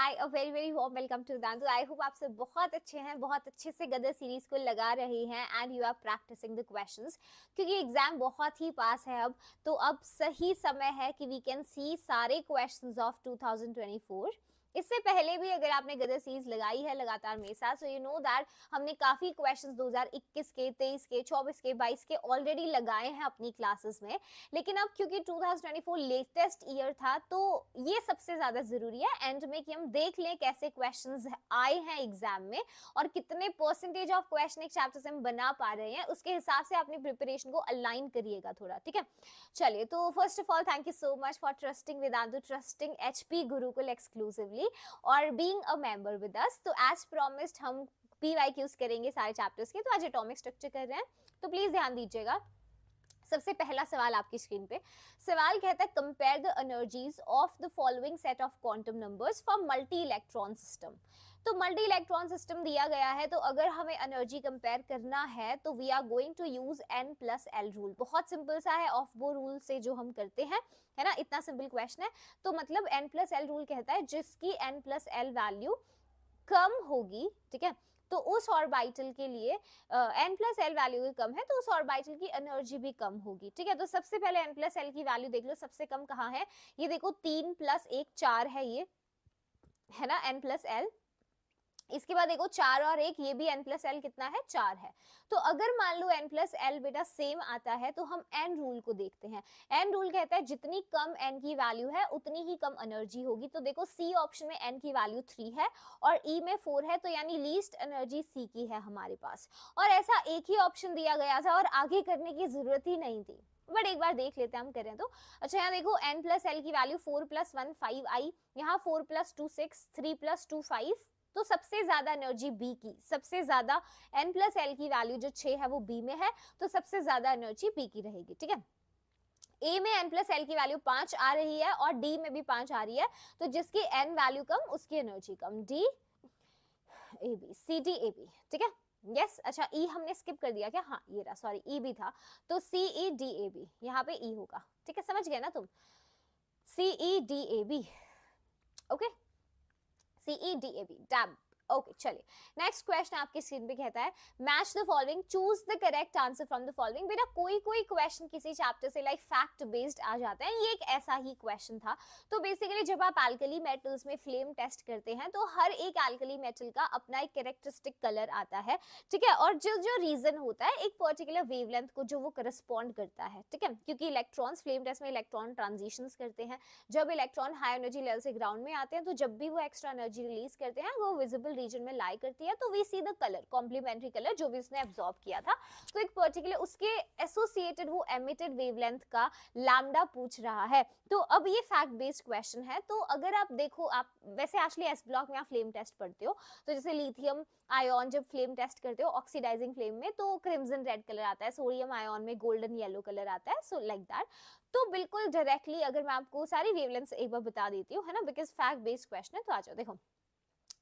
Hi, a very very warm welcome to दांतु। I hope आप सब बहुत अच्छे हैं, बहुत अच्छे से गदर सीरीज को लगा रहे हैं and you are practising the questions, क्योंकि एग्जाम बहुत ही पास है अब। तो अब सही समय है कि वी कैन सी सारे क्वेश्चंस ऑफ 2024। इससे पहले भी अगर आपने गदर सीरीज लगाई है लगातार मेरे साथ, सो यू नो दैट हमने काफी क्वेश्चंस 2021 के, 23 के, 24 के, 22 के ऑलरेडी लगाए हैं अपनी क्लासेस में। लेकिन अब क्योंकि 2024 लेटेस्ट ईयर था, तो ये सबसे ज्यादा जरूरी है एंड में कि हम देख लें कैसे क्वेश्चंस आए हैं एग्जाम में और कितने परसेंटेज ऑफ क्वेश्चन एक चैप्टर से हम बना पा रहे हैं। उसके हिसाब से अपनी प्रिपरेशन को अलाइन करिएगा थोड़ा, ठीक है। चलिए, तो first of all thank you so much for trusting Vedantu, trusting HP Gurukul exclusively और being a member with us. तो एज प्रॉमिस्ड हम PYQs करेंगे सारे चैप्टर्स के। तो आज एटॉमिक स्ट्रक्चर कर रहे हैं, तो प्लीज ध्यान दीजिएगा। सबसे पहला सवाल आपकी स्क्रीन पे सवाल कहता है compare the energies of the following set of quantum numbers for multi electron system. तो मल्टी इलेक्ट्रॉन सिस्टम दिया गया है, तो अगर हमें एनर्जी कंपेयर करना है तो we are going to use N+L rule. बहुत सिंपल सा है, ऑफ बो रूल से जो हम करते हैं, है ना, इतना सिंपल क्वेश्चन है। तो मतलब N+L रूल कहता है जिसकी N+L वैल्यू कम होगी, ठीक है, तो उस ऑर्बिटल के लिए N+L वैल्यू कम है तो उस ऑर्बिटल की एनर्जी भी कम होगी, ठीक है। तो सबसे पहले N+L की वैल्यू देख लो, सबसे कम कहाँ है, ये देखो 3 + 1 4 है, ये है ना N+L। इसके बाद देखो 4 और 1, ये भी N+L कितना है, 4 है। तो अगर मान लो N+L बेटा सेम आता है तो हम N रूल को देखते हैं। N रूल कहता है जितनी कम N की वैल्यू है उतनी ही कम एनर्जी होगी। तो देखो C ऑप्शन में N की वैल्यू 3 है और E में 4 है, तो यानी लीस्ट एनर्जी C की है हमारे पास। और ऐसा एक ही ऑप्शन दिया गया था और आगे करने की जरूरत ही नहीं थी, बट एक बार देख लेते हैं हम करें तो। अच्छा, यहाँ देखो N+L की वैल्यू 4 + 1 5 आई, यहाँ 4 + 2 6, 3 + 2 5। तो सबसे ज्यादा एनर्जी बी की, सबसे ज्यादा N+L की वैल्यू जो 6 है वो बी में है, तो सबसे ज्यादा एनर्जी बी की रहेगी, ठीक है। ए में N+L की वैल्यू 5 आ रही है और डी में भी 5 आ रही है, तो जिसकी N वैल्यू कम उसकी एनर्जी कम, D A B, C D A B, ठीक है। यस अच्छा, ई हमने स्किप कर दिया क्या, हाँ ये रहा, सॉरी ई भी था, तो सी ई डी ए बी, यहाँ पे ई होगा, ठीक है, समझ गए ना तुम, C E D A B, okay, CEDAB dab. Okay चलिए, नेक्स्ट क्वेश्चन आपकी स्क्रीन पे कहता है match the following, choose the correct answer from the following. बेटा कोई कोई क्वेश्चन किसी चैप्टर से लाइक फैक्ट बेस्ड आ जाता है, ये एक ऐसा ही क्वेश्चन था। तो बेसिकली जब आप एल्कली मेटल्स में फ्लेम टेस्ट करते हैं तो हर एक एल्कली मेटल का अपना एक कैरेक्टरिस्टिक कलर आता है, ठीक है, और जो जो रीजन होता है एक पर्टिकुलर वेवलेंथ को जो वो करस्पॉन्ड करता है, ठीक है, क्योंकि इलेक्ट्रॉन्स फ्लेम टेस्ट में इलेक्ट्रॉन ट्रांजिशंस करते हैं। जब इलेक्ट्रॉन हाई एनर्जी लेवल से ग्राउंड में आते हैं तो जब भी वो एक्स्ट्रा एनर्जी रिलीज करते हैं वो विजिबल रीजन में लाई करती है, तो we see the colour, complementary colour जो भी उसने एब्जॉर्ब किया था। तो एक पर्टिकुलर उसके एसोसिएटेड वो एमिटेड वेवलेंथ का लैम्डा पूछ रहा है। तो अब ये फैक्ट बेस्ड क्वेश्चन है। तो अगर आप देखो, आप वैसे एक्चुअली एस ब्लॉक में आप फ्लेम टेस्ट पढ़ते हो, तो जैसे लिथियम आयन जब फ्लेम टेस्ट करते हो ऑक्सीडाइजिंग फ्लेम में तो क्रिम्सन रेड कलर आता है, सोडियम आयन में गोल्डन येलो कलर आता है, सो लाइक दैट। तो बिल्कुल डायरेक्टली अगर मैं आपको सारी वेवलेंथ्स एक बार बता देती हूँ, है ना, बिकॉज फैक्ट बेस्ड क्वेश्चन है। तो आ जाओ, देखो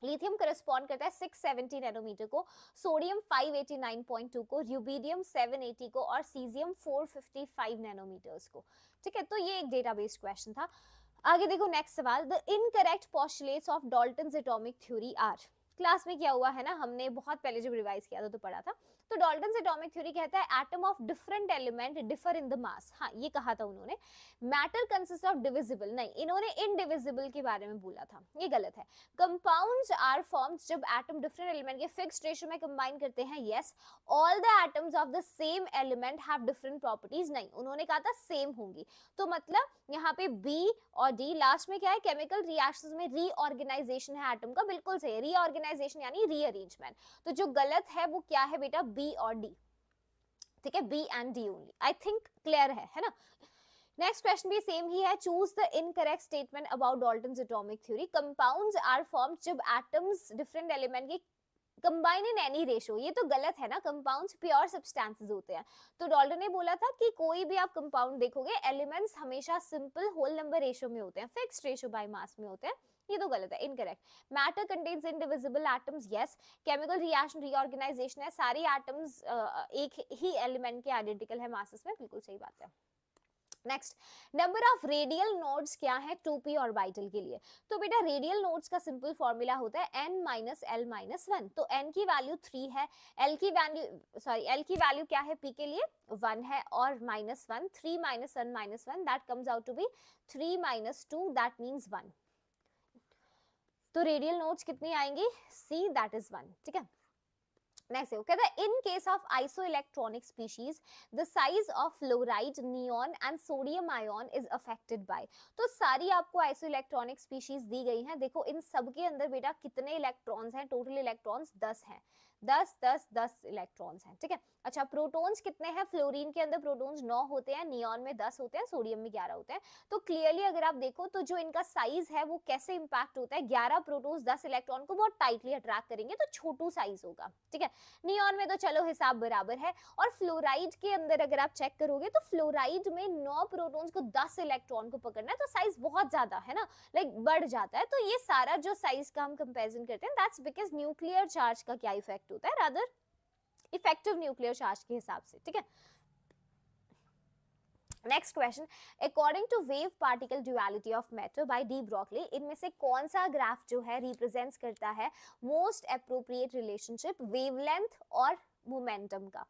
लिथियम करस्पॉन्ड करता है 670 नैनोमीटर को, सोडियम 589.2 को, र्यूबिडियम 780 को और सीजियम 455 नैनोमीटर्स को, ठीक है। तो ये एक डेटा बेस्ड क्वेश्चन था। आगे देखो नेक्स्ट सवाल, the incorrect postulates of Dalton's atomic theory are. Class में क्या हुआ है ना, हमने बहुत पहले जब रिवाइज किया था तो पढ़ा था। तो डाल्टन्स एटॉमिक थ्योरी कहता है atom of different element differ in the mass, हाँ ये कहा था उन्होंने। मैटर कंसिस्ट ऑफ डिविजिबल, नहीं इन्होंने इनडिविजिबल के बारे में बोला था, ये गलत है। कंपाउंड्स आर फॉर्म्ड जब एटम डिफरेंट एलिमेंट के फिक्स्ड रेशियो में कंबाइन करते हैं, yes. All the atoms of the same element have different properties, नहीं उन्होंने कहा था सेम होंगी। तो मतलब यहाँ पे बी और डी, लास्ट में क्या है, केमिकल रिएक्शंस में रीऑर्गेनाइजेशन है एटम का, बिल्कुल सही है, रीऑर्गेनाइजेशन यानी रीअरेंजमेंट। तो जो गलत है वो क्या है बेटा, बी और डी, ठीक है, B and D only. I think clear है ना। नेक्स्ट क्वेश्चन भी सेम ही है, choose the incorrect statement about Dalton's atomic theory. Compounds are formed जब एटम्स डिफरेंट एलिमेंट के कंबाइन इन एनी रेशो, ये तो गलत है ना, कंपाउंड्स प्योर सब्सटेंसेस होते हैं। तो डाल्टन ने बोला था कि कोई भी आप कंपाउंड देखोगे एलिमेंट्स हमेशा सिंपल होल नंबर रेशो में होते हैं, फिक्स्ड रेशो बाय मास में होते हैं, ये तो गलत है, incorrect. Matter contains indivisible atoms, yes. Chemical reaction reorganization है, सारे एटम्स एक ही एलिमेंट के आइडेंटिकल है मासेस में, बिल्कुल सही बात है। Next, number of radial nodes क्या है 2p ऑर्बिटल के लिए? तो बेटा रेडियल नोड्स का सिंपल फॉर्मूला होता है n minus l minus one. तो n की वैल्यू 3 है, एल की वैल्यू क्या है p के लिए 1 है, और minus one, 3 minus one that comes out to be 3 minus 2 that means 1। तो रेडियल नोड्स कितनी आएंगी c दैट इज 1। ठीक है, नेक्स्ट वो कहता है in case of isoelectronic species the size of fluoride, neon and sodium ion is affected by. तो सारी आपको आइसोइलेक्ट्रॉनिक स्पीशीज दी गई हैं। देखो इन सब के अंदर बेटा कितने इलेक्ट्रॉन्स हैं? टोटल इलेक्ट्रॉन्स 10 हैं, 10 इलेक्ट्रॉन्स हैं। ठीक है, अच्छा प्रोटॉन्स कितने हैं? फ्लोरीन के अंदर प्रोटॉन्स 9 होते हैं, नियॉन में 10 होते हैं, सोडियम में 11 होते हैं। तो क्लियरली अगर आप देखो तो जो इनका साइज है वो कैसे इंपैक्ट होता है, 11 प्रोटॉन्स 10 इलेक्ट्रॉन को बहुत टाइटली अट्रैक्ट करेंगे तो छोटू साइज होगा। ठीक है, नियॉन में तो चलो हिसाब बराबर है। और फ्लोराइड के अंदर अगर आप चेक करोगे तो फ्लोराइड में 9 प्रोटॉन्स को 10 इलेक्ट्रॉन को पकड़ना है, तो साइज बहुत ज्यादा है ना, लाइक बढ़ जाता है। तो ये सारा जो साइज का हम कंपैरिजन करते हैं दैट्स बिकॉज न्यूक्लियर चार्ज का क्या इफेक्ट होता है, रादर इफेक्टिव न्यूक्लियर चार्ज के हिसाब से। ठीक है, next question, according to wave particle duality of matter by de Broglie, इनमें से कौन सा ग्राफ जो है रिप्रेजेंट्स करता है मोस्ट एप्रोप्रिएट रिलेशनशिप वेवलेंथ और मोमेंटम का?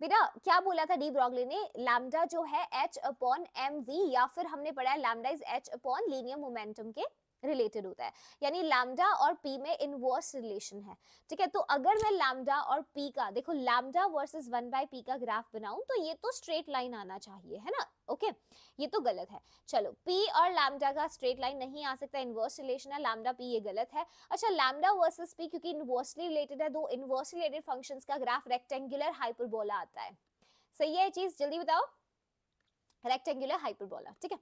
बेटा क्या बोला था डी ब्रोगली ने? लैम्डा जो है h अपॉन एम वी, या फिर हमने पढ़ा है lambda is h upon linear momentum के रिलेटेड होता है, यानी लैम्डा और p में इनवर्स रिलेशन है। ठीक है, तो अगर मैं लैम्डा और p का, देखो लैम्डा वर्सेस 1/p का ग्राफ बनाऊं तो ये तो स्ट्रेट लाइन आना चाहिए, है ना? ओके, ये तो गलत है। चलो p और लैम्डा का स्ट्रेट लाइन नहीं आ सकता, इनवर्स रिलेशन है लैम्डा p, ये गलत है। अच्छा लैम्डा वर्सेस p क्योंकि इनवर्सली रिलेटेड है, दो इनवर्सली रिलेटेड फंक्शंस का ग्राफ रेक्टेंगुलर हाइपरबोला आता है। सही है ये चीज? जल्दी बताओ, रेक्टेंगुलर हाइपरबोला। ठीक है,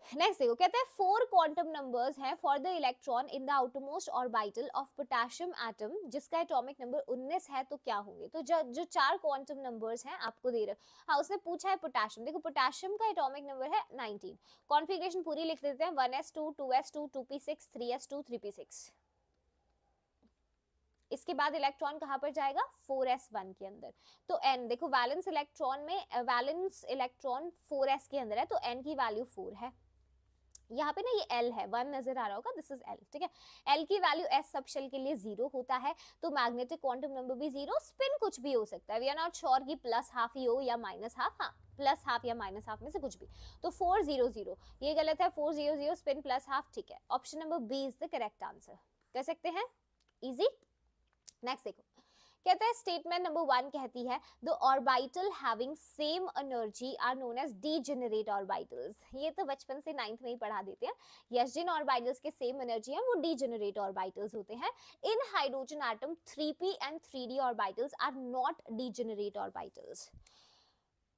नेक्स्ट देखो कहते हैं 4 क्वांटम नंबर्स हैं for the electron in the outermost orbital of potassium atom जिसका एटॉमिक नंबर 19 है, तो क्या होंगे? तो जो 4 क्वांटम नंबर्स हैं आपको दे रहे, हाँ उसने पूछा है पोटेशियम। देखो पोटेशियम का एटॉमिक नंबर है 19, कॉन्फ़िगरेशन पूरी लिख देते हैं 1s2 2s2 2p6 3s2 3p6। इसके बाद इलेक्ट्रॉन कहां पर जाएगा? 4s1 के अंदर। तो n देखो वैलेंस इलेक्ट्रॉन में, वैलेंस इलेक्ट्रॉन 4s के अंदर है तो n की वैल्यू 4 है। यहाँ पे ना ये L है, 1 नजर आ रहा होगा, दिस इज L। ठीक है, L की वैल्यू S सब शेल के लिए 0 होता है, तो मैग्नेटिक क्वांटम नंबर भी 0, स्पिन कुछ भी हो सकता है, वी आर नॉट श्योर कि प्लस हाफ ही हो या माइनस हाफ, हाँ प्लस हाफ या माइनस हाफ में से कुछ भी। तो 400, ये गलत है, 400 स्पिन प्लस हाफ। ठीक है, option number B is the correct answer, कर सकते हैं, इजी। नेक्स्ट देखो कहता है स्टेटमेंट नंबर 1 कहती है the orbital having same energy are known as degenerate orbitals. ये तो बचपन से 9th में ही पढ़ा देते हैं। यस, जिन ऑर्बिटल्स के सेम एनर्जी है वो डीजेनरेट ऑर्बिटल्स होते हैं। In hydrogen atom 3p and 3d orbitals are not degenerate orbitals.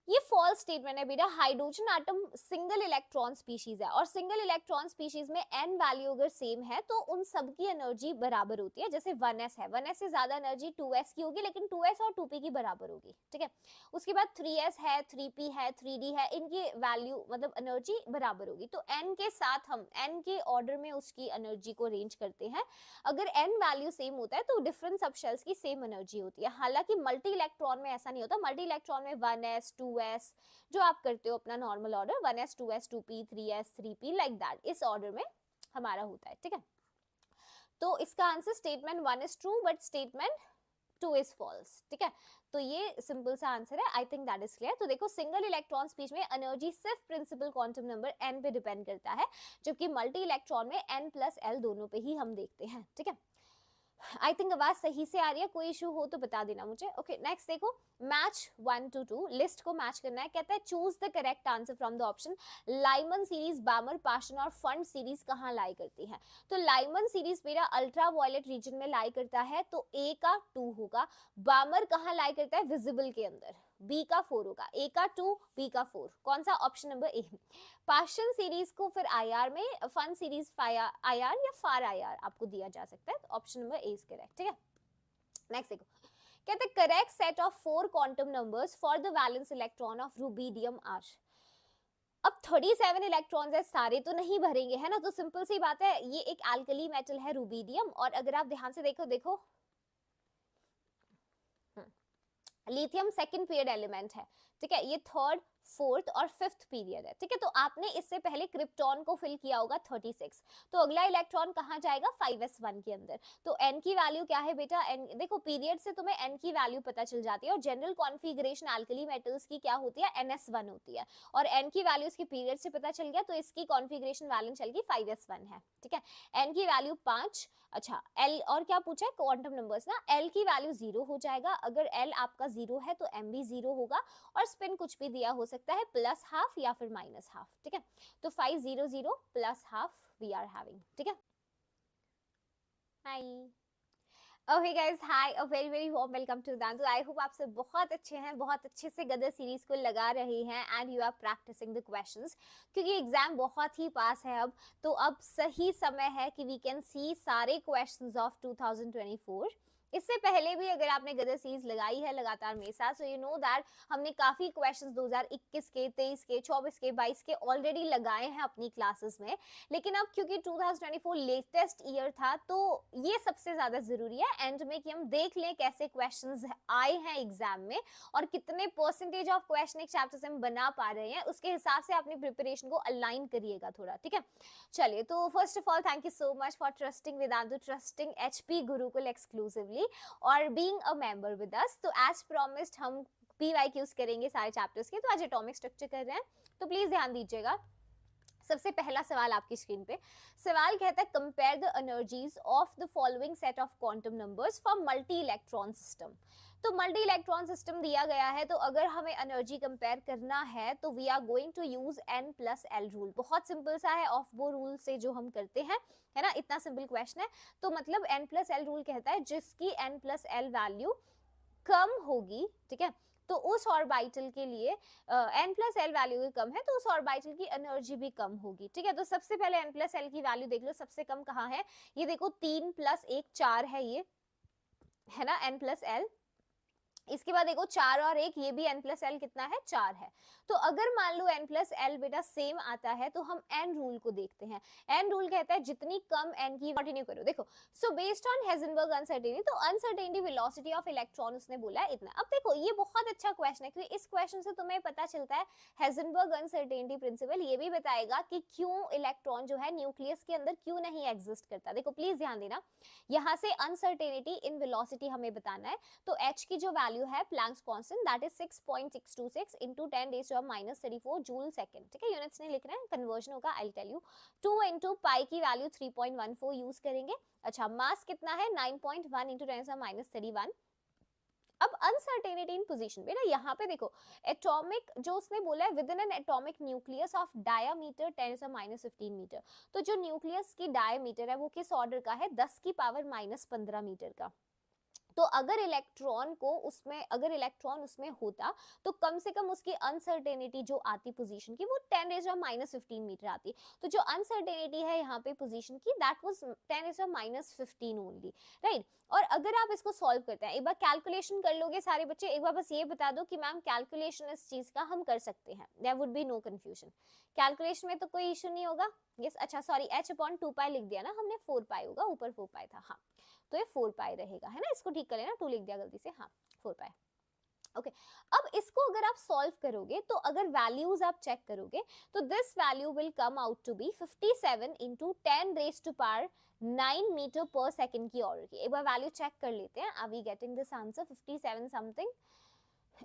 ये फॉल्स स्टेटमेंट है बेटा। Hydrogen atom single electron species है और सिंगल इलेक्ट्रॉन स्पीशीज में n वैल्यू अगर सेम है तो उन सब की एनर्जी बराबर होती है। जैसे 1s है, 1s से ज्यादा एनर्जी 2s की होगी, लेकिन 2s और 2p की बराबर होगी। ठीक है, उसके बाद 3s है, 3p है, 3d है, इनकी वैल्यू मतलब एनर्जी बराबर होगी। तो n के साथ हम n के ऑर्डर में उसकी एनर्जी को अरेंज करते हैं। अगर n वैल्यू सेम होता है तो डिफरेंट सबशेल्स की सेम एनर्जी होती है। हालांकि मल्टी इलेक्ट्रॉन में ऐसा नहीं होता। मल्टी इलेक्ट्रॉन में 1s 2s जो आप करते हो अपना normal order 1s 2s 2p 3s 3p like that, इस ऑर्डर में हमारा होता है। ठीक है, तो इसका answer statement 1 is true but statement 2 is false. ठीक है, तो ये सिंपल सा आंसर है। I think that is clear. तो देखो सिंगल इलेक्ट्रॉन स्पीच में एनर्जी सिर्फ प्रिंसिपल क्वांटम नंबर n पे डिपेंड करता है, जबकि मल्टी इलेक्ट्रॉन में n प्लस l दोनों पे ही हम देखते हैं। ठीक है, आई थिंक आवाज सही से आ रही है, कोई इशू हो तो बता देना मुझे। ओके, नेक्स्ट देखो मैच 1 to 2 लिस्ट को मैच करना है। कहता है choose the correct answer from the option. Lyman series, बामर, Paschen और फंड सीरीज कहाँ लाई करती है? तो लाइमन सीरीज मेरा अल्ट्रा वायलेट रीजन में लाई करता है, तो ए का 2 होगा। बामर कहाँ लाई करता है? विजिबल के अंदर, बी का 4 होगा। ए का 2, बी का 4, कौन सा? ऑप्शन नंबर ए। पाशन सीरीज को फिर आईआर में, फन सीरीज आईआर या फार आईआर आपको दिया जा सकता है। Option number A is correct. ठीक है, नेक्स्ट देखो कहते हैं correct set of 4 quantum numbers for the valence electron of rubidium are. अब 37 इलेक्ट्रॉन्स है, सारे तो नहीं भरेंगे है ना, तो सिंपल सी बात है, ये एक एल्कली मेटल है रुबिडियम। और अगर आप ध्यान से देखो लिथियम सेकंड पेयर्ड एलिमेंट है, ठीक है, ये थर्ड, फोर्थ और फिफ्थ पीरियड है। ठीक है, तो आपने इससे पहले क्रिप्टॉन को फिल किया होगा 36, तो अगला इलेक्ट्रॉन कहाँ जाएगा 5s1 के अंदर। तो n की वैल्यू क्या है बेटा, n देखो पीरियड से तुम्हें n की वैल्यू पता चल जाती है, और जनरल कॉन्फ़िगरेशन एल्कली मेटल्स की क्या होती है, ns1 होती है, और n की वैल्यू इसकी पीरियड से पता चल गया, तो इसकी कॉन्फ़िगरेशन वैलेंस चल गई 5s1 है। ठीक है, n की वैल्यू 5, अच्छा l और क्या पूछा है, क्वांटम नंबर्स ना, l की वैल्यू 0 हो जाएगा, अगर l आपका 0 है तो m भी 0 होगा, और स्पिन कुछ भी दिया हो सकता है, प्लस हाफ या फिर माइनस हाफ। ठीक है, तो 500 plus half we are having. ठीक है, hi okay guys, hi, a very very warm welcome to दांतु। आई होप आप सब बहुत अच्छे हैं, बहुत अच्छे से गदर सीरीज को लगा रहे हैं and you are practising the questions, क्योंकि एग्जाम बहुत ही पास है अब, तो अब सही समय है कि वी कैन सी सारे क्वेश्चंस ऑफ 2024। इससे पहले भी अगर आपने गदर सीरीज लगाई है लगातार मेरे साथ, सो यू नो दैट हमने काफी क्वेश्चंस 2021 के, 23 के, 24 के, 22 के ऑलरेडी लगाए हैं अपनी क्लासेस में। लेकिन अब क्योंकि 2024 लेटेस्ट ईयर था, तो ये सबसे ज्यादा जरूरी है एंड में कि हम देख लें कैसे क्वेश्चंस आए हैं एग्जाम में, और कितने परसेंटेज ऑफ क्वेश्चन एक चैप्टर से हम बना पा रहे हैं, उसके हिसाब से अपनी प्रिपरेशन को अलाइन करिएगा थोड़ा। ठीक है, चलिए, तो first of all thank you so much for trusting Vedantu, trusting HP Gurukul exclusively और being a member with us. तो एज प्रॉमिस्ड हम PYQs करेंगे सारे चैप्टर्स के, तो आज एटॉमिक स्ट्रक्चर कर रहे हैं, तो प्लीज ध्यान दीजिएगा। सबसे पहला सवाल आपकी स्क्रीन पे, सवाल कहता है compare the energies of the following set of quantum numbers for multi electron system. तो मल्टी इलेक्ट्रॉन सिस्टम दिया गया है, तो अगर हमें एनर्जी कंपेयर करना है तो we are going to use n+l rule. बहुत सिंपल सा है, ऑफ बो रूल से जो हम करते हैं, है ना, इतना सिंपल क्वेश्चन है। तो मतलब n+l रूल कहता है जिसकी n+l वैल्यू कम होगी, ठीक है, तो उस ऑर्बिटल के लिए n+l वैल्यू कम है, तो उस ऑर्बिटल की एनर्जी भी कम होगी। ठीक है, तो सबसे पहले n+l की वैल्यू देख लो, सबसे कम कहाँ है, ये देखो 3 + 1 4 है, ये है ना n+l। इसके बाद देखो 4 और 1, ये भी n+l कितना है, 4 है। तो अगर मान लो n+l बेटा सेम आता है, तो हम n रूल को देखते हैं। n रूल कहता है जितनी कम n की, कंटिन्यू करो, देखो, so based on Heisenberg uncertainty, तो अनसर्टेनिटी वेलोसिटी ऑफ इलेक्ट्रॉन उसने बोला है इतना। अब देखो ये बहुत अच्छा क्वेश्चन है, क्योंकि इस क्वेश्चन से तुम्हें पता चलता है हेजनबर्ग अनसर्टेनिटी प्रिंसिपल, ये भी बताएगा कि क्यों इलेक्ट्रॉन जो है न्यूक्लियस के अंदर क्यों नहीं एग्जिस्ट करता। देखो प्लीज ध्यान देना, यहाँ से अनसर्टेनिटी इन वेलोसिटी हमें बताना है, तो h की जो वैल्यू है Planck's constant, that is 6.626 into 10⁻⁻34 joule second. ठीक है, यूनिट्स नहीं लिखना है, कन्वर्जन होगा, I will tell you. 2 into pi की वैल्यू 3.14 यूज करेंगे। अच्छा, मास कितना है 9.1 into 10⁻31। अब अनसर्टेनिटी इन पोजीशन बेटा, यहाँ पे देखो एटॉमिक जो उसने बोला है within an atomic nucleus of diameter 10⁻15 metre, तो जो न्यूक्लियस की डायमीटर है वो किस ऑर्डर का है, 10⁻15 मीटर का। तो अगर इलेक्ट्रॉन उसमें होता, तो कम से कम उसकी अनसर्टेनिटी जो आती पोजीशन की, वो 10⁻15 मीटर आती। तो जो अनसर्टेनिटी है यहाँ पे पोजीशन की, दैट वाज 10⁻15 ओनली, राइट। और अगर आप इसको सॉल्व करते हैं, एक बार कैलकुलेशन कर लोगे सारे बच्चे, एक बार बस ये बता दो कि मैम कैलकुलेशन इस चीज का हम कर सकते हैं, there would be no confusion, calculation में तो कोई इशू नहीं होगा। यस, अच्छा सॉरी, h/2π लिख दिया ना हमने, 4π होगा, ऊपर 4π था, हाँ, तो ये 4π रहेगा, है ना, इसको ठीक कर लेना, 2 लिख दिया गलती से, हाँ 4π। ओके, अब इसको अगर आप सॉल्व करोगे, तो अगर वैल्यूज आप चेक करोगे, तो this value will come out to be 57 into 10⁻9 metre पर सेकंड की ऑर्डर की। एक बार वैल्यू चेक कर लेते हैं, are we getting this answer 57 something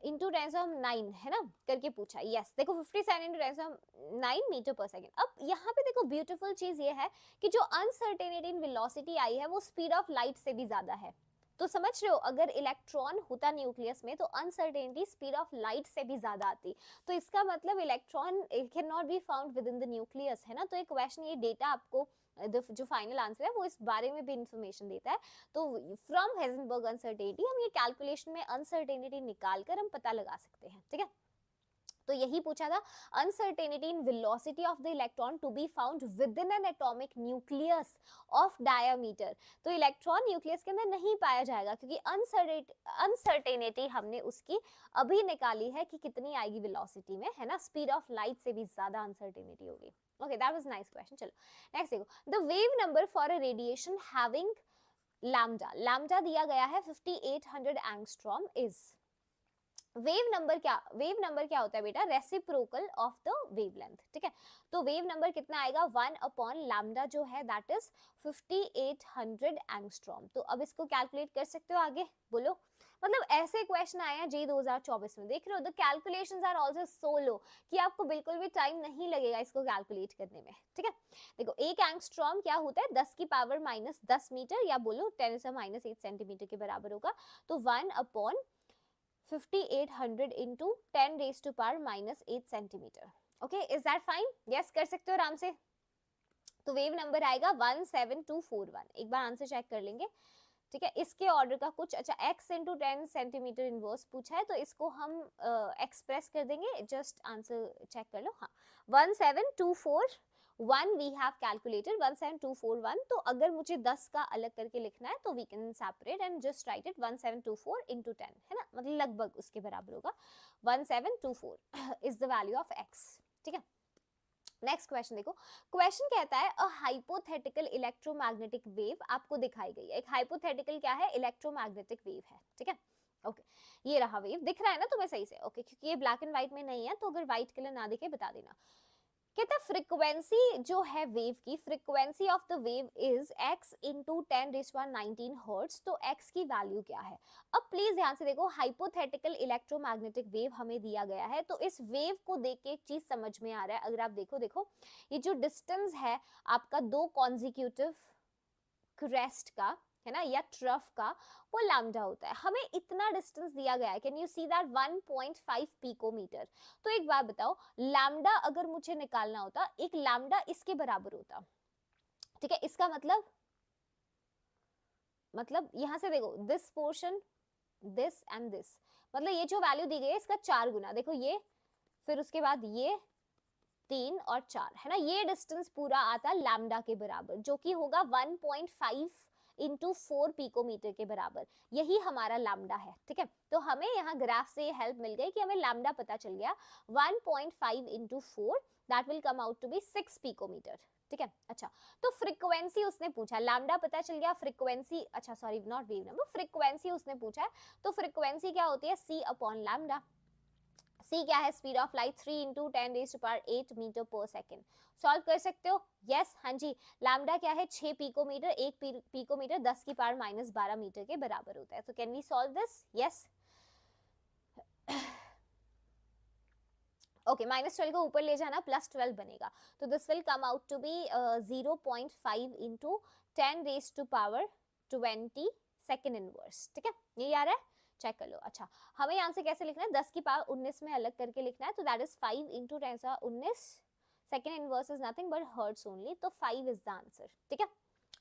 into 10⁻9 है ना, करके पूछा। यस, देखो 57 into 10⁻9 मीटर पर सेकंड। अब यहाँ पे देखो ब्यूटीफुल चीज ये है कि जो अनसर्टेनिटी इन वेलोसिटी आई है, वो स्पीड ऑफ लाइट से भी ज्यादा है। तो समझ रहे हो, अगर इलेक्ट्रॉन होता न्यूक्लियस में, तो अनसर्टेनिटी स्पीड ऑफ लाइट से भी ज्यादा आती। तो इसका मतलब electron can not be found with in the nucleus, है ना। तो एक क्वेश्चन, ये डेटा आपको जो फाइनल आंसर है वो इस बारे में भी इंफॉर्मेशन देता है। तो फ्रॉम हेजनबर्ग अनसर्टेनिटी हम ये कैलकुलेशन में अनसर्टेनिटी निकाल कर हम पता लगा सकते हैं। ठीक है, तो यही पूछा था, uncertainty in velocity of the electron to be found within an atomic nucleus of diameter. तो इलेक्ट्रॉन न्यूक्लियस के अंदर नहीं पाया जाएगा, क्योंकि अनसर्टेनिटी हमने उसकी अभी निकाली है कि कितनी आएगी वेलोसिटी में, है ना, स्पीड ऑफ लाइट से भी ज्यादा अनसर्टेनिटी होगी। Okay, that was nice question. चलो नेक्स्ट देखो, the wave number for a radiation having lambda दिया गया है 5800 एंगस्ट्रॉम इज। वेव नंबर क्या होता है बेटा, रेसिप्रोकल ऑफ द वेवलेंथ, ठीक है। तो वेव नंबर कितना आएगा, 1 अपॉन लैम्डा जो है दैट इज 5800 एंगस्ट्रॉम। तो अब इसको कैलकुलेट कर सकते हो, आगे बोलो। मतलब ऐसे क्वेश्चन आए हैं जी 2024 में, देख रहे हो, the calculations are also so low कि आपको बिल्कुल भी टाइम नहीं लगेगा इसको कैलकुलेट करने में, ठीक है। देखो एक एंगस्ट्रॉम क्या होता है, 10 की पावर माइनस 10 मीटर, या बोलो 10⁻⁸ सेंटीमीटर के बराबर होगा। तो 1 upon 5800 into 10 raised to power minus 8 centimetre. Okay, is that fine? Yes कर सकते हो आराम से। तो वेव नंबर आएगा 17241। एक बार आंसर चेक कर लेंगे, ठीक है। इसके ऑर्डर का कुछ, अच्छा x इंटू 10 सेंटीमीटर इनवर्स पूछा है, तो इसको हम एक्सप्रेस कर देंगे, जस्ट आंसर चेक कर लो। हाँ, 17241 वी हैव कैलकुलेटेड, 17241। तो अगर मुझे 10 का अलग करके लिखना है तो we can separate and just write it 1724 into 10, है ना, मतलब लगभग उसके बराबर होगा। 1724 is the value of x, ठीक है। नेक्स्ट क्वेश्चन देखो, क्वेश्चन कहता है अ हाइपोथेटिकल इलेक्ट्रोमैग्नेटिक वेव आपको दिखाई गई है। एक हाइपोथेटिकल क्या है, इलेक्ट्रोमैग्नेटिक वेव है, ठीक है। ओके, ये रहा वेव, दिख रहा है ना तुम्हें सही से? ओके, क्योंकि ये ब्लैक एंड व्हाइट में नहीं है, तो अगर व्हाइट कलर ना दिखे बता देना। कहता है फ्रीक्वेंसी जो है वेव की, frequency of the wave is x into 10⁻19 hertz. तो x की वैल्यू क्या है? अब प्लीज ध्यान से देखो, हाइपोथेटिकल इलेक्ट्रोमैग्नेटिक वेव हमें दिया गया है, तो इस वेव को देख के एक चीज समझ में आ रहा है। अगर आप देखो ये जो डिस्टेंस है आपका दो कॉन्जिक्यूटिव क्रेस्ट का, है ना, या ट्रफ का, वो लैम्डा होता है। हमें इतना डिस्टेंस दिया गया है, can you see that, 1.5 picometre. तो एक बात बताओ, लैम्डा अगर मुझे निकालना होता, एक लैम्डा इसके बराबर होता, ठीक है। इसका मतलब यहां से देखो, this portion, this and this, मतलब ये जो वैल्यू दी गई है इसका 4 गुना, देखो ये, फिर उसके बाद ये 3 और 4, है ना, ये डिस्टेंस पूरा आता है लैम्डा के बराबर, जो कि होगा 1.5 इंटू 4 पिकोमीटर के बराबर। यही हमारा लैम्डा है, ठीक है। तो हमें यहाँ ग्राफ से हेल्प मिल गई कि हमें लैम्डा पता चल गया, 1.5 into 4 that will come out to be 6 picometre, ठीक है। अच्छा, तो फ्रीक्वेंसी उसने पूछा, लैम्डा पता चल गया, फ्रीक्वेंसी, अच्छा sorry not wave number, frequency उसने पूछा है। तो फ्रीक्वेंसी क्या होती है, c अपॉन लैम्डा। c क्या है, speed of light 3 into 10⁸8 metre पर सेकेंड। सॉल्व कर सकते हो? यस, हाँ जी। लैम्डा क्या है, 6 पिकोमीटर, 1 पिकोमीटर 10 की पावर माइनस 12 मीटर के बराबर होता है। तो can we solve this? Yes. Okay, -12 को ऊपर ले जाना, +12 बनेगा। तो this will come out to be 0.5 into 10⁻20 second inverse, ठीक है। ये आ रहा है, चेक कर लो। अच्छा, हमें यहाँ से कैसे लिखना है, 10 की पावर 19 में अलग करके लिखना है, तो that is 5 into 10⁻19 second inverse is nothing but hertz only, तो 5 इज द आंसर, ठीक है।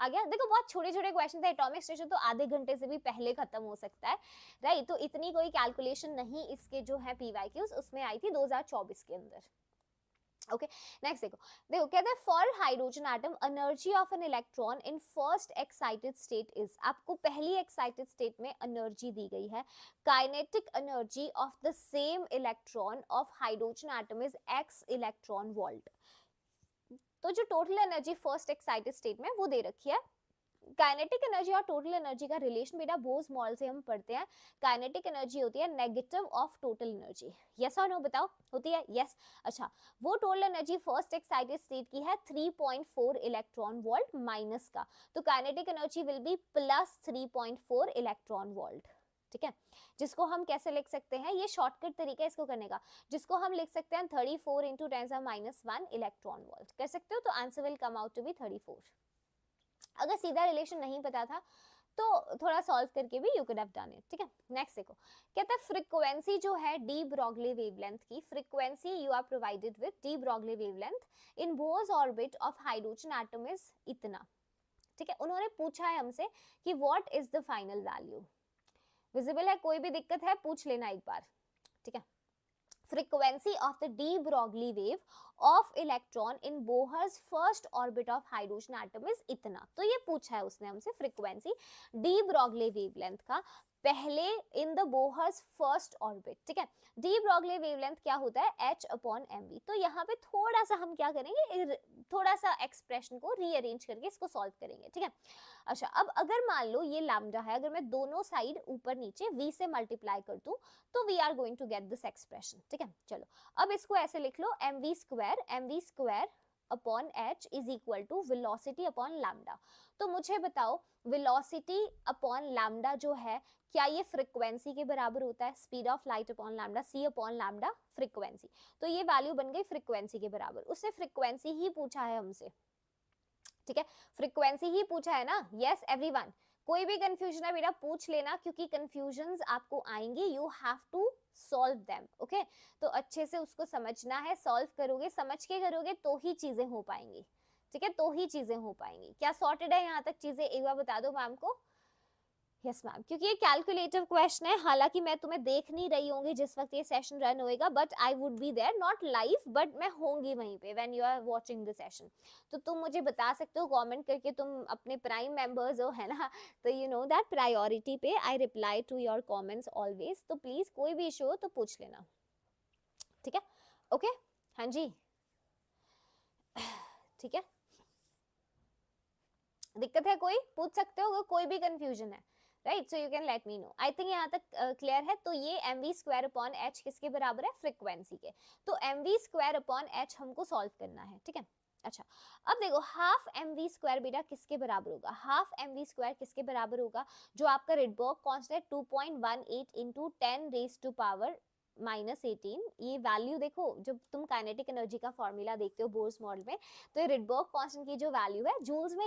आ गया? देखो बहुत छोटे छोटे क्वेश्चन थे, एटॉमिक स्टेशन तो आधे घंटे से भी पहले खत्म हो सकता है, राइट। तो इतनी कोई कैलकुलेशन नहीं इसके जो है पीवाईक्यूज उसमें आई थी 2024 के अंदर। ओके, नेक्स्ट देखो कहते हैं for hydrogen atom energy of an electron in first excited state is, आपको पहली एक्साइटेड स्टेट में एनर्जी दी गई है, kinetic energy of the same electron of hydrogen atom is x electron volt. तो जो total energy first excited state में वो दे रखी है। काइनेटिक एनर्जी और टोटल एनर्जी का रिलेशन बेटा बोस मॉडल से हम पढ़ते हैं, काइनेटिक एनर्जी होती है negative of total energy, yes और नो बताओ, होती है? यस। अच्छा, वो total energy first excited state की है 3.4 इलेक्ट्रॉन वोल्ट माइनस का, तो kinetic energy will be plus 3.4 electron volt, ठीक है। जिसको हम कैसे लिख सकते हैं, ये शॉर्टकट तरीका है इसको करने का, जिसको हम लिख सकते हैं 34 इंटू 10⁻1 इलेक्ट्रॉन वोल्ट, कर सकते हो। तो answer will come out to be 34। अगर सीधा रिलेशन नहीं पता था तो थोड़ा सॉल्व करके भी you could have done it, ठीक है। नेक्स्ट देखो, कहता है फ्रीक्वेंसी जो है डी ब्रॉगली वेवलेंथ की, frequency you are provided with de Broglie wavelength in Bohr's orbit of hydrogen atom is इतना, ठीक है। उन्होंने पूछा है हमसे कि what is the final value. Visible है? कोई भी दिक्कत है पूछ लेना एक बार, ठीक है। frequency of the de Broglie wave of electron in Bohr's first orbit of hydrogen atom is इतना। तो ये पूछा है उसने हमसे फ्रीक्वेंसी डी ब्रॉगली वेवलेंथ का पहले in the Bohr's first orbit, ठीक है। डी ब्रॉगली वेवलेंथ क्या होता है, h अपॉन mv। तो यहाँ पे थोड़ा सा हम क्या करेंगे, थोड़ा सा एक्सप्रेशन को रीअरेंज करके इसको सॉल्व करेंगे, ठीक है। अच्छा, अब अगर मान लो ये लैम्डा है, अगर मैं दोनों साइड ऊपर नीचे v से मल्टीप्लाई कर दूं तो we are going to get this expression, ठीक है। चलो अब इसको ऐसे लिख लो, mv square upon h is equal to velocity upon lambda. तो मुझे बताओ वेलोसिटी अपॉन लैम्डा जो है, क्या ये फ्रीक्वेंसी के बराबर होता है, speed of light upon lambda, c upon lambda frequency. तो ये वैल्यू बन गई फ्रीक्वेंसी के बराबर। उसने फ्रीक्वेंसी ही पूछा है हमसे, ठीक है, फ्रीक्वेंसी ही पूछा है ना। यस एवरीवन, कोई भी कंफ्यूजन है बेटा पूछ लेना, क्योंकि कंफ्यूजन्स आपको आएंगे, you have to solve them, okay. तो अच्छे से उसको समझना है, सॉल्व करोगे, समझ के करोगे तो ही चीजें हो पाएंगी, ठीक है, तो ही चीजें हो पाएंगी। क्या सॉर्टेड है यहाँ तक चीजें, एक बार बता दो मैम को। यस मैम, क्योंकि ये कैलकुलेटिव क्वेश्चन है, हालांकि मैं तुम्हें देख नहीं रही होंगी जिस वक्त ये सेशन रन होएगा, but I would be there, not live but मैं होंगी वहीं पे when you are watching the session. तो तुम मुझे बता सकते हो कमेंट करके, तुम अपने प्राइम मेंबर्स हो, है ना, तो यू नो दैट प्रायोरिटी पे I reply to your comments always. तो प्लीज कोई भी इशू हो तो पूछ लेना, ठीक है, ओके। हाँ जी, ठीक है, दिक्कत है कोई, पूछ सकते हो, अगर कोई भी कंफ्यूजन है, right, so you can let me know. I think यहाँ तक क्लियर है। तो ये mv स्क्वायर अपॉन h किसके बराबर है, फ्रीक्वेंसी के। तो mv स्क्वायर अपॉन h हमको सॉल्व करना है, ठीक है। अच्छा, अब देखो हाफ mv स्क्वायर बेटा किसके बराबर होगा, हाफ mv स्क्वायर किसके बराबर होगा, जो आपका Rydberg constant 2.18 into 10 raise to power -18। ये वैल्यू देखो, जब तुम काइनेटिक एनर्जी का फॉर्मूला देखते हो बोर्स मॉडल में, तो ये रिडबर्ग कांस्टेंट की जो वैल्यू है जूल्स में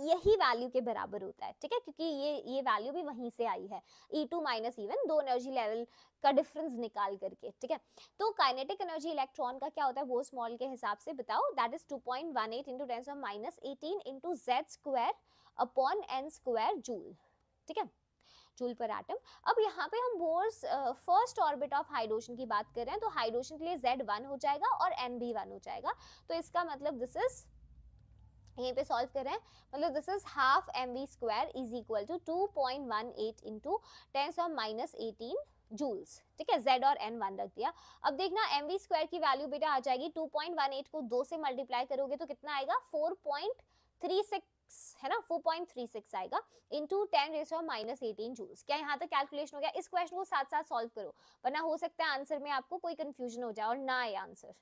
यही वैल्यू के बराबर होता है, ठीक है, क्योंकि ये वैल्यू भी वहीं से आई है, E2 माइनस E1, दो एनर्जी लेवल का डिफरेंस निकाल करके, ठीक है। तो काइनेटिक एनर्जी इलेक्ट्रॉन का क्या होता है बोर्स मॉडल के हिसाब से, बताओ, that is 2.18 into 10⁻18 into z square upon n square joule, ठीक है, जूल पर एटम। अब यहाँ पे हम Bohr's first orbit of hydrogen की बात कर रहे हैं, तो हाइड्रोजन के लिए z 1 हो जाएगा और n भी 1 हो जाएगा। तो इसका मतलब दिस इज, यहीं पे सॉल्व कर रहे हैं, मतलब this is half mv square is equal to 2.18 into 10⁻18 joules, ठीक है, z और n 1 रख दिया। अब देखना mv स्क्वायर की वैल्यू बेटा आ जाएगी, 2.18 को 2 से मल्टीप्लाई करोगे तो कितना आएगा, 4.36 है ना, 4.36 आएगा इंटू 10⁻18 जूल्स। क्या यहाँ तक कैलकुलेशन हो गया, इस क्वेश्चन को साथ साथ सॉल्व करो, वरना हो सकता है आंसर में आपको कोई कंफ्यूजन हो जाए और ना आए आंसर,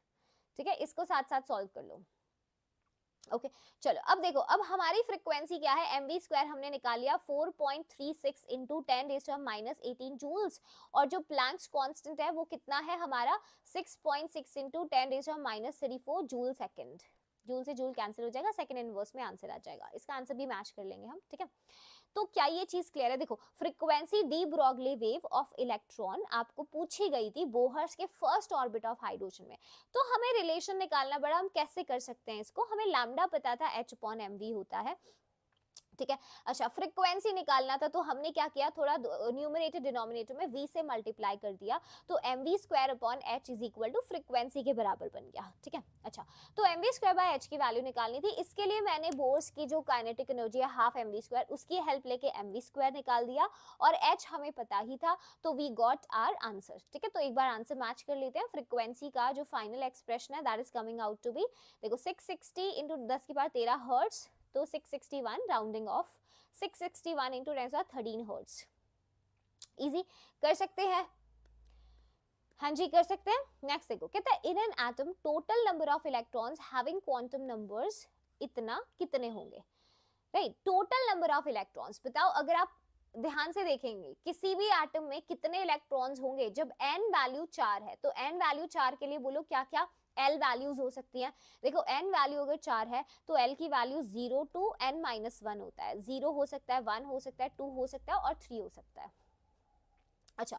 ठीक है, इसको साथ साथ सॉल्व कर लो, ओके। चलो अब देखो, अब हमारी फ्रीक्वेंसी क्या है, mv स्क्वायर हमने निकाल लिया 4.36 इंटू 10⁻18 जूल्स, और जो प्लैंक्स कांस्टेंट है वो कितना है हमारा, 6.6 इंटू 10⁻34 जूल सेकंड। जूल से जूल कैंसिल हो जाएगा, सेकंड इनवर्स में आंसर आ जाएगा, इसका आंसर भी मैच कर लेंगे हम, ठीक है। तो क्या ये चीज क्लियर है, देखो frequency de Broglie wave of electron आपको पूछी गई थी बोहर्स के फर्स्ट ऑर्बिट ऑफ हाइड्रोजन में। तो हमें रिलेशन निकालना पड़ा, हम कैसे कर सकते हैं इसको, हमें लैम्डा पता था h अपॉन mv होता है, ठीक है। अच्छा, फ्रीक्वेंसी निकालना था, तो हमने क्या किया, थोड़ा न्यूमरेटर डिनोमिनेटर में v से मल्टीप्लाई कर दिया, तो mv square upon h is equal to frequency के बराबर बन गया, ठीक है। अच्छा, तो mv स्क्वायर बाय h की वैल्यू निकालनी थी, इसके लिए मैंने बोर्स की जो काइनेटिक एनर्जी है हाफ mv स्क्वायर, उसकी हेल्प लेके mv स्क्वायर निकाल दिया, और h हमें पता ही था, तो वी गॉट आवर आंसर, ठीक है। तो एक बार आंसर मैच कर लेते हैं। फ्रीक्वेंसी का जो फाइनल एक्सप्रेशन है that is coming out to be, देखो 660 इंटू 10 की पावर 13 हर्ट्ज, तो 661 rounding off, 661 into 10⁻13 hertz, easy कर सकते हैं, हाँ जी कर सकते हैं। नेक्स्ट देखो, कहता है in an atom total number of electrons having quantum numbers इतना कितने होंगे, right, total number of electrons बताओ। अगर आप ध्यान से देखेंगे किसी भी एटम में कितने इलेक्ट्रॉन्स होंगे, जब n वैल्यू 4 है, तो n वैल्यू 4 के लिए बोलो क्या क्या L वैल्यूज हो सकती हैं। देखो n वैल्यू अगर 4 है तो L की वैल्यू 0 to n-1 होता है, 0 हो सकता है, 1 हो सकता है, 2 हो सकता है और 3 हो सकता है। अच्छा,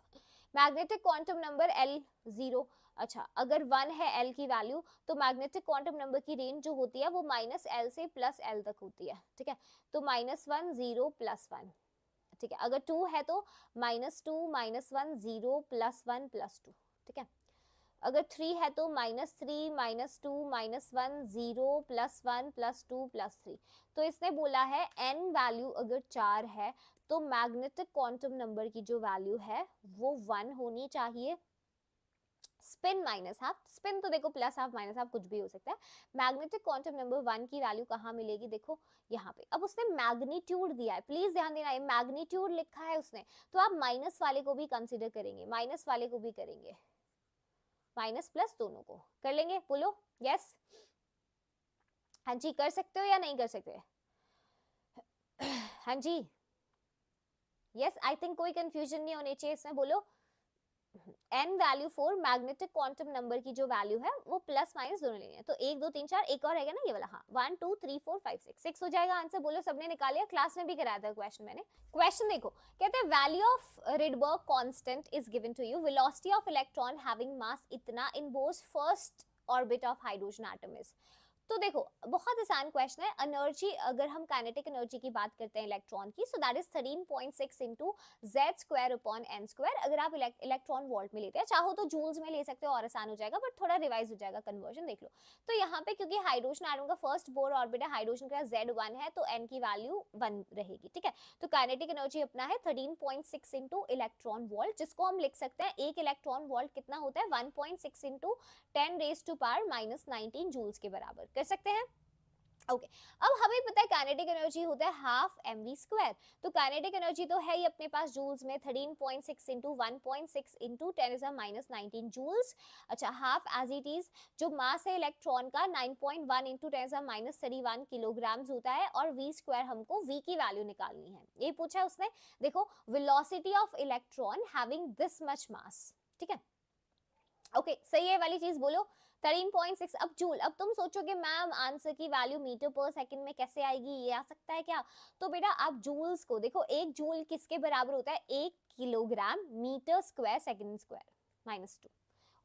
मैग्नेटिक क्वांटम नंबर L 0, अच्छा अगर 1 है L की वैल्यू, तो मैग्नेटिक क्वांटम नंबर की रेंज जो होती है वो -L से +L तक होती है, ठीक है। तो -1 0 +1, ठीक है। अगर 2 है तो -2 -1 0 +1 +2, ठीक है। अगर 3 है तो -3 -2 -1 0 +1 +2 +3। तो इसने बोला है n वैल्यू अगर 4 है तो मैग्नेटिक क्वांटम नंबर की जो वैल्यू है वो 1 होनी चाहिए। स्पिन माइनस हाफ, स्पिन तो देखो प्लस हाफ माइनस हाफ कुछ भी हो सकता है। मैग्नेटिक क्वांटम नंबर 1 की वैल्यू कहाँ मिलेगी, देखो यहाँ पे। अब उसने मैग्नीट्यूड दिया है, प्लीज ध्यान देना, ये मैग्नीट्यूड लिखा है उसने, तो आप माइनस वाले को भी कंसिडर करेंगे, माइनस वाले को भी करेंगे, माइनस प्लस दोनों को कर लेंगे। बोलो यस, हाँ जी कर सकते हो या नहीं कर सकते? हाँ जी यस, आई थिंक कोई कंफ्यूजन नहीं होनी चाहिए इसमें, बोलो। N value for magnetic quantum number की जो वैल्यू है वो प्लस माइनस दोनों लेनी है, तो 1 2 3 4, एक और रहेगा ना ये वाला, हाँ 1 2 3 4 5 6, 6 हो जाएगा आंसर। बोलो सबने निकाल लिया, क्लास में भी कराया था क्वेश्चन मैंने। क्वेश्चन देखो, कहते हैं value of Rydberg constant is given to you, velocity of electron having mass इतना in Bohr's first orbit of hydrogen atom is. तो देखो बहुत आसान क्वेश्चन है। एनर्जी, अगर हम काइनेटिक एनर्जी की बात करते हैं इलेक्ट्रॉन की, so that is 13.6 into Z square upon n square. अगर आप इलेक्ट्रॉन वोल्ट में लेते हैं, चाहो तो जूल्स में ले सकते हो और आसान हो जाएगा, बट थोड़ा रिवाइज हो जाएगा कन्वर्जन, देख लो। तो यहाँ पे क्योंकि हाइड्रोजन एटम का फर्स्ट बोर ऑर्बिट है, हाइड्रोजन का Z1 है, तो n की वैल्यू 1 रहेगी, ठीक है। तो काइनेटिक एनर्जी अपना है 13.6 इंटू इलेक्ट्रॉन वोल्ट, जिसको हम लिख सकते हैं एक इलेक्ट्रॉन वोल्ट कितना होता है, 1.6 into 10 raise to power minus 19 joules के बराबर कर सकते हैं। ओके अब हमें पता है काइनेटिक एनर्जी होता है हाफ mv स्क्वायर, तो काइनेटिक एनर्जी तो है ही अपने पास जूल्स में, 13.6 इंटू 1.6 इंटू 10⁻⁻⁹ जूल्स। अच्छा हाफ एज इट इज, जो मास है इलेक्ट्रॉन का 9.1 इंटू 10⁻31 किलोग्राम्स होता है, और v स्क्वायर हमको v की वैल्यू निकालनी है, ये पूछा है उसने। देखो velocity of electron having this much mass, ठीक है। ओके सही है वाली चीज, बोलो 13.6। अब जूल, अब तुम सोचोगे मैम आंसर की वैल्यू मीटर पर सेकंड में कैसे आएगी, ये आ सकता है क्या? तो बेटा आप जूल्स को देखो, एक जूल किसके बराबर होता है, 1 kilogram metre square second square -2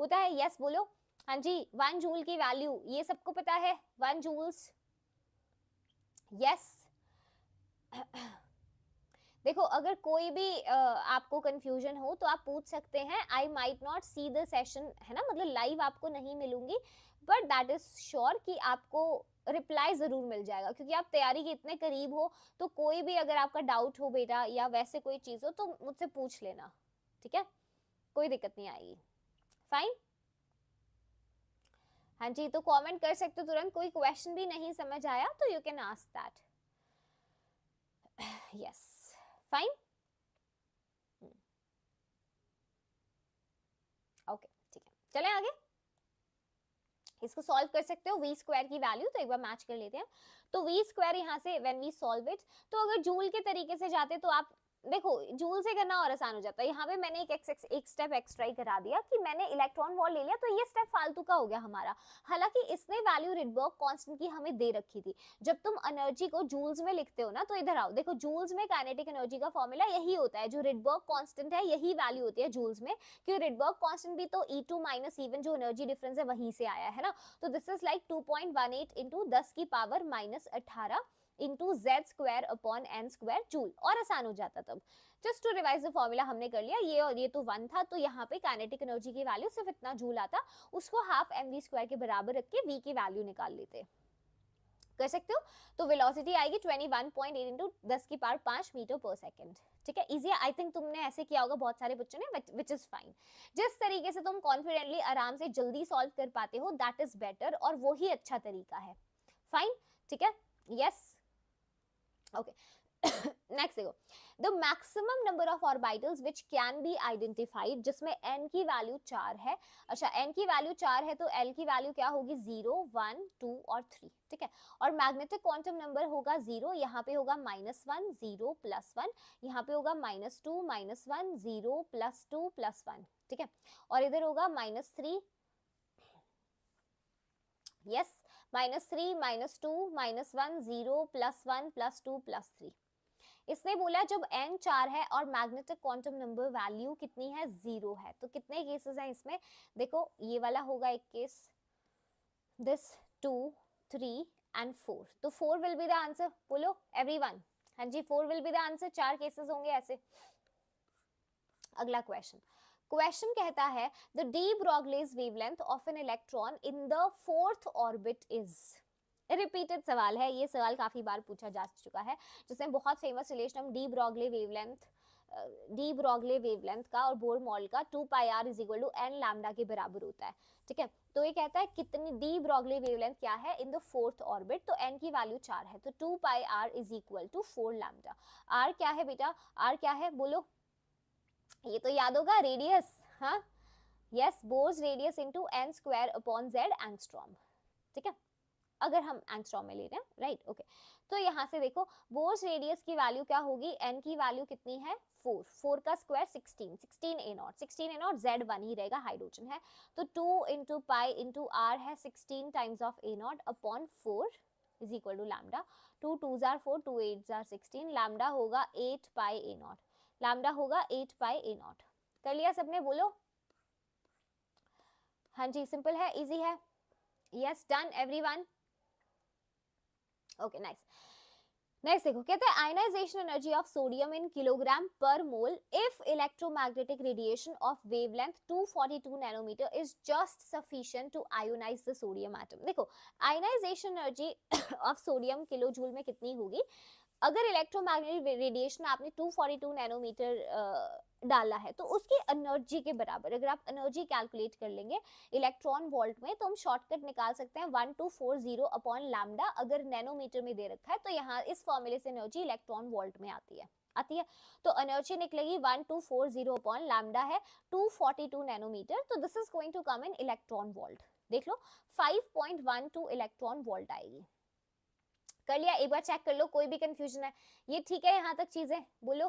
होता है। यस बोलो, हाँ जी 1 जूल की वैल्यू ये सबको पता है, 1 जूल्स। यस देखो अगर कोई भी आपको कंफ्यूजन हो तो आप पूछ सकते हैं, I might not see the session, है ना, मतलब लाइव आपको नहीं मिलूंगी, बट दैट इज श्योर कि आपको रिप्लाई जरूर मिल जाएगा, क्योंकि आप तैयारी के इतने करीब हो। तो कोई भी अगर आपका डाउट हो बेटा या वैसे कोई चीज हो तो मुझसे पूछ लेना, ठीक है, कोई दिक्कत नहीं आएगी। फाइन, हाँ जी तो कमेंट कर सकते हो तुरंत, कोई क्वेश्चन भी नहीं समझ आया तो you can ask that. Yes fine, okay ठीक है, चलें आगे। इसको सॉल्व कर सकते हो वी स्क्वायर की वैल्यू, तो एक बार मैच कर लेते हैं। तो वी स्क्वायर यहाँ से व्हेन वी सॉल्व इट, तो अगर जूल के तरीके से जाते तो आप देखो जूल से करना और आसान हो जाता है। यहाँ पे मैंने एक स्टेप एक्स्ट्रा ही करा दिया कि मैंने इलेक्ट्रॉन वॉल ले लिया, तो ये स्टेप फालतू का हो गया हमारा। हालांकि इसने वैल्यू रिडबर्ग कांस्टेंट की हमें दे रखी थी। जब तुम एनर्जी को जूल्स में लिखते हो ना, तो इधर आओ, देखो जूल्स में काइनेटिक एनर्जी का फॉर्मूला यही होता है, जो रिडबर्ग कांस्टेंट है यही वैल्यू होती है जूल्स में, क्योंकि रिडबर्ग कांस्टेंट भी तो E2 माइनस E1 जो एनर्जी डिफरेंस है वहीं से आया है ना। तो दिस इज लाइक 2.18 इंटू 10 की power -18 into Z square upon n square joule, और आसान हो जाता तब। Just to revise the formula हमने कर लिया, ये और ये तो 1 था, तो यहाँ पे काइनेटिक एनर्जी की वैल्यू सिर्फ इतना जूल आता, उसको हाफ mv स्क्वायर के बराबर रख के v की वैल्यू निकाल लेते, कर सकते हो। तो वेलोसिटी आएगी 21.8 इंटू 10 की पावर 5 मीटर पर सेकंड, ठीक है। इजी, आई थिंक तुमने ऐसे किया होगा बहुत सारे बच्चों ने, विच इज फाइन। जिस तरीके से तुम कॉन्फिडेंटली आराम से जल्दी सॉल्व कर पाते हो दैट इज बेटर, और वो ही अच्छा तरीका है। फाइन, ठीक है, यस ओके। नेक्स्ट देखो, the maximum number of orbitals which can be identified, जिसमें n की वैल्यू 4 है। अच्छा n की वैल्यू 4 है तो l की वैल्यू क्या होगी, 0 1 2 और 3, ठीक है। और मैग्नेटिक क्वांटम नंबर होगा 0, यहाँ पे होगा -1 0 +1, यहाँ पे होगा -2 -1 0 +2 +1, ठीक है। और इधर होगा -3, यस -3 -2 -1 0 +1 +2 +3। इसने बोला जब n 4 है और मैग्नेटिक क्वांटम नंबर वैल्यू कितनी है, 0 है, तो कितने केसेस हैं इसमें, देखो ये वाला होगा एक केस, दिस 2 3 एंड 4, तो 4 विल बी द आंसर, बोलो एवरीवन, हाँ जी 4 will be the answer, 4 cases होंगे ऐसे। अगला क्वेश्चन कहता है the de Broglie's wavelength of an electron in the 4th orbit is, repeated सवाल है, ये सवाल काफी बार पूछा जा चुका है, जिसमें बहुत फेमस रिलेशन हम डी ब्रॉगली वेवलेंथ का और बोर मॉडल का 2 pi r is equal to n lambda के बराबर होता है, ठीक है। तो ये कहता है कितनी डी ब्रॉगली वेवलेंथ क्या है इन द फोर्थ ऑर्बिट, तो एन की वैल्यू 4 है, तो 2 pi r is equal to 4 lambda. R क्या है बेटा, आर क्या है बोलो, ये तो याद होगा, रेडियस, हाँ yes, Bohr's radius into n square upon Z angstrom, ठीक है, अगर हम एंगस्ट्रॉम में ले रहे हैं, राइट, ओके। तो यहाँ से देखो बोर्स रेडियस की वैल्यू क्या होगी, एन की वैल्यू कितनी है 4, 4 का square 16, 16 A not, 16 A not, Z 1 ही रहेगा, हाइड्रोजन है, तो 2 इंटू पाई इंटू आर है 16 times of a not upon 4 is equal to lambda, 2 2 जार 4, 2 8 जार 16, लैम्डा होगा 8 पाई ए नॉट, लैम्डा होगा 8 पाई ए नॉट। कर लिया सबने, बोलो हाँ जी, सिंपल है, इजी है, yes, done everyone, okay nice. Next देखो, कहते हैं ionisation energy of sodium in kilogram per mole if electromagnetic radiation of wavelength 242 nanometre is just sufficient to ionise the sodium atom. देखो ionisation energy of sodium kilo joule में कितनी होगी, अगर electromagnetic radiation आपने 242 nanometre डाला है तो उसकी एनर्जी के बराबर, अगर आप एनर्जी कैलकुलेट कर लेंगे इलेक्ट्रॉन वोल्ट में, तो हम शॉर्टकट निकाल सकते हैं 1240 अपॉन लैम्डा, अगर नैनोमीटर में दे रखा है तो यहाँ इस फॉर्मूले से एनर्जी इलेक्ट्रॉन वोल्ट में आती है, तो एनर्जी निकलेगी 1240 अपॉन लैम्डा है 242 नैनोमीटर, तो this is going to come in electron volt, देख लो 5.12 इलेक्ट्रॉन वोल्ट आएगी। कर लिया, एक बार चेक कर लो कोई भी कंफ्यूजन है, ये ठीक है यहाँ तक चीजें, बोलो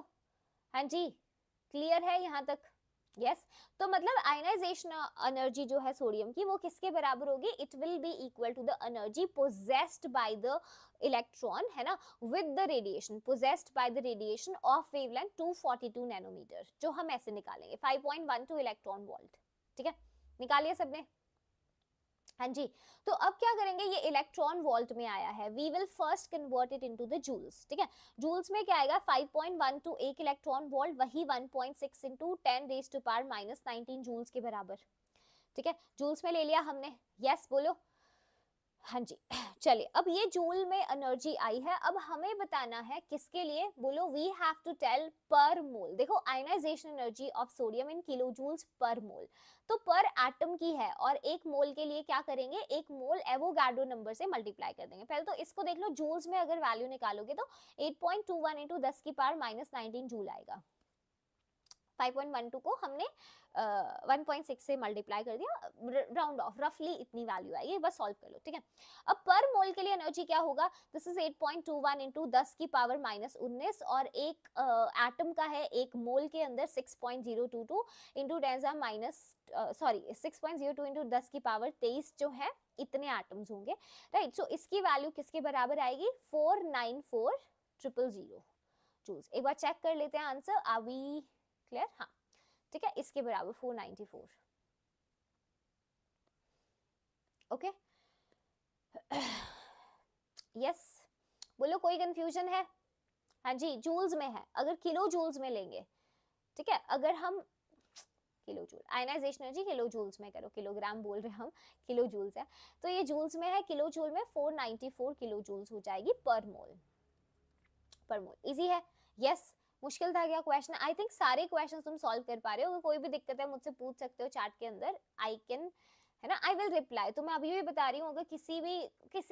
हाँ जी, क्लियर है यहाँ तक, यस। तो मतलब आयनाइजेशन एनर्जी जो है सोडियम की वो किसके बराबर होगी, it will be equal to the energy possessed by the electron, है ना, with the radiation, possessed by the radiation of wavelength 242 nanometre, जो हम ऐसे निकालेंगे 5.12 इलेक्ट्रॉन वोल्ट, ठीक है, निकालिए सबने, हाँ जी। तो अब क्या करेंगे, ये इलेक्ट्रॉन वोल्ट में आया है, we will first convert it into the joules, ठीक है, जूल्स में क्या आएगा 5.12 एक इलेक्ट्रॉन वोल्ट, वही 1.6 into 10 raise to power -19 joules के बराबर, ठीक है, जूल्स में ले लिया हमने, यस बोलो हाँ जी। चलिए अब ये जूल में एनर्जी आई है, अब हमें बताना है किसके लिए, बोलो we have to tell per mole. देखो ionisation energy of sodium in kilo joules per mole, तो पर एटम की है, और एक मोल के लिए क्या करेंगे, एक मोल एवोगाड्रो नंबर से मल्टीप्लाई कर देंगे। पहले तो इसको देख लो, जूल्स में अगर वैल्यू निकालोगे तो 8.21 इंटू 10 की पावर -19 जूल आएगा। 5.12 को हमने 1.6 से मल्टीप्लाई कर दिया, राउंड ऑफ रफली इतनी वैल्यू आई है, बस सॉल्व कर लो, ठीक है। अब पर मोल के लिए एनर्जी क्या होगा, दिस इज 8.21 इंटू 10 की पावर -19, और एक एटम का है एक मोल के अंदर 6.022 इंटू 6.02 इंटू 10 की पावर 23 जो है, इतने एटम्स होंगे, राइट। सो इसकी वैल्यू किसके बराबर आएगी, 494,000 जूल्स। एक बार चेक कर लेते हैं आंसर, आर वी क्लियर, हाँ ठीक है, इसके बराबर 494, ओके यस, बोलो कोई कंफ्यूजन है, हाँ जी, जूल्स में है, अगर किलो जूल्स में लेंगे, ठीक है, अगर हम kilo joule, ionization energy kilo joules में करो, किलोग्राम बोल रहे हम, किलो जूल्स है, तो ये जूल्स में है, किलो जूल में 494 किलो जूल्स हो जाएगी पर मोल, पर मोल, इजी है, यस। मुश्किल था क्या क्वेश्चन, आई थिंक सारे क्वेश्चन तुम सॉल्व कर पा रहे हो, अगर कोई भी दिक्कत है मुझसे पूछ सकते हो चैट के अंदर, आई कैन, है ना, आई विल रिप्लाई। तो मैं अभी भी बता रही हूँ, अगर किसी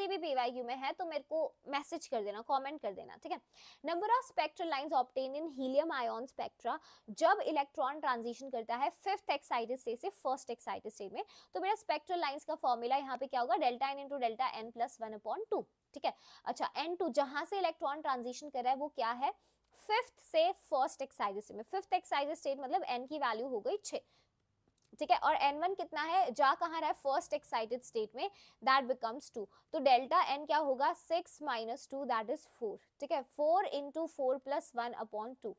भी पीवाईक्यू में है तो मेरे को मैसेज कर देना, कमेंट कर देना, ठीक है। Number of spectral lines obtain in helium ion spectra जब इलेक्ट्रॉन ट्रांजिशन करता है फिफ्थ एक्साइटेड स्टेट से फर्स्ट एक्साइटेड स्टेट में, तो मेरा स्पेक्ट्रल लाइंस का फॉर्मूला यहाँ पे क्या होगा, delta n into delta n plus 1/2, ठीक है। अच्छा N2 जहां से इलेक्ट्रॉन ट्रांजिशन कर रहा है वो क्या है, फिफ्थ से फर्स्ट एक्साइटेड स्टेट में, फिफ्थ एक्साइटेड स्टेट मतलब n की वैल्यू हो गई 6, ठीक है, और n1 कितना है, जा कहाँ रहा है, फर्स्ट एक्साइटेड स्टेट में, दैट बिकम्स 2, तो डेल्टा n क्या होगा 6 - 2 दैट इज 4, ठीक है, 4 into 4 plus 1/2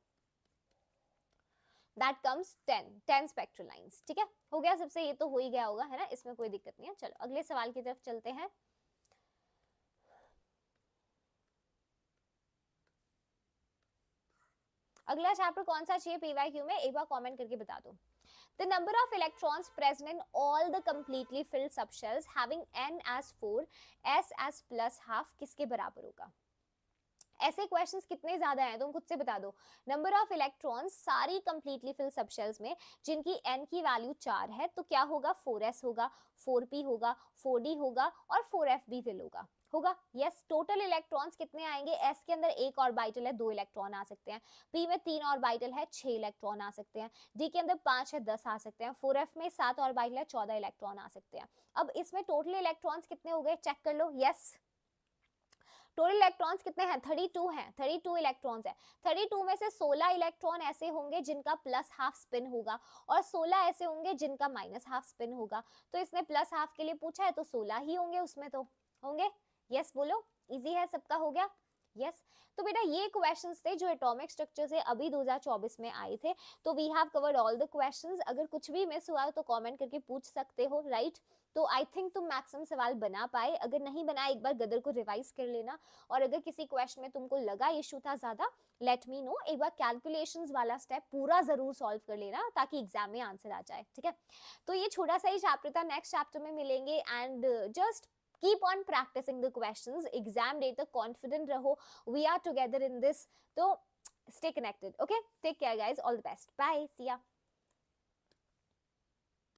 that comes 10 spectral lines, ठीक है, हो गया सबसे, ये तो हो ही गया होगा, है ना, इसमें कोई दिक्कत नहीं है। चलो अगले सवाल की तरफ चलते हैं। अगला चैप्टर कौन सा चाहिए पीवाईक्यू में, एक बार कमेंट करके बता दो। The number of electrons present in all the completely filled subshells having n as 4, s as plus half किसके बराबर होगा? ऐसे क्वेश्चंस कितने ज्यादा हैं तुम खुद से बता दो. नंबर ऑफ इलेक्ट्रॉन्स सारी कंप्लीटली फिल सबशेल्स में जिनकी n की वैल्यू 4 है तो क्या होगा? 4s होगा, 4p होगा, 4d होगा और 4f भी फिल होगा. यस. टोटल इलेक्ट्रॉन्स कितने आएंगे? s के अंदर एक ऑर्बिटल है, 2 इलेक्ट्रॉन आ सकते हैं. p में 3 ऑर्बिटल है, 6 इलेक्ट्रॉन आ सकते हैं. d के अंदर 5 है, 10 आ सकते हैं. 4f में 7 ऑर्बिटल है, 14 इलेक्ट्रॉन आ सकते हैं. अब इसमें टोटल इलेक्ट्रॉन्स कितने हो गए चेक कर लो. यस. टोटल इलेक्ट्रॉन्स कितने हैं? 32 हैं. 32 इलेक्ट्रॉन्स है. 32 में से 16 इलेक्ट्रॉन ऐसे होंगे जिनका प्लस हाफ स्पिन होगा और 16 ऐसे होंगे जिनका माइनस हाफ स्पिन होगा. तो इसने प्लस हाफ के लिए पूछा है तो 16 ही होंगे उसमें तो होंगे. यस बोलो. इजी है, सबका हो गया. यस. तो बेटा ये क्वेश्चंस थे जो एटॉमिक स्ट्रक्चर से अभी 2024 में आए थे. तो we have covered all the questions. अगर कुछ भी मिस हुआ तो कमेंट करके पूछ सकते हो. राइट. तो आई थिंक तुम मैक्सिमम सवाल बना पाए. अगर नहीं बनाए एक बार गदर को रिवाइज कर लेना. और अगर किसी क्वेश्चन में तुमको लगा इशू था ज्यादा, लेट मी नो. एक बार कैलकुलेशंस वाला स्टेप पूरा जरूर सॉल्व कर लेना ताकि एग्जाम में आंसर आ जाए. ठीक है. तो ये छोटा सा ही चैप्टर था. नेक्स्ट चैप्टर में मिलेंगे and just keep on practicing the questions. Exam day तक confident रहो. We are together in this. So stay connected. Okay. Take care guys. All the best. Bye. See ya.